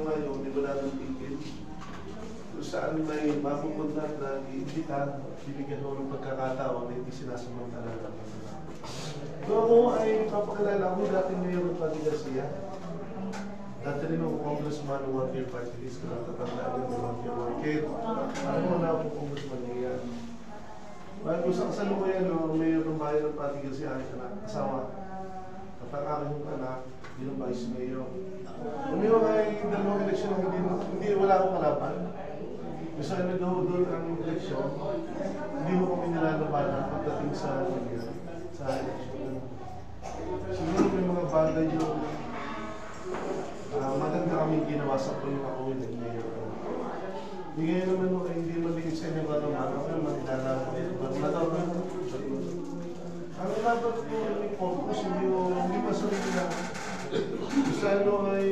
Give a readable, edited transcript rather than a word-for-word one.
ngayon, di wala ng tigil. Kung saan may mapupunta na iimbita, bibigyan mo ng pagkakataon na hindi sinasamantala naman. So ako ay papakilala ko dati Mayor ng Pati Garcia. Dati rin ako congressman ng One Year Party List, kung natatandaan yung One Year Market. Ano mo na ako congressman niya. Bago sa kasalukuyan, Mayor ng Bayan ng Pati Garcia ay asawa. At ang aking anak, bilang Vice Mayor. Umiwag ay dalawang eleksyon na hindi wala akong kalaban. Gusto ay nag-doon ang eleksyon, hindi mo kami nilalabanan pagdating sa eleksyon. Siguro may mga bagay yung maganda kaming ginawa sa tuwing ako yung mayor. Hindi ngayon naman ay hindi maligid sa inyo ba naman, ako naman ilalaban. Ang dapat ko yung focus, hindi masarili na. Gusto ay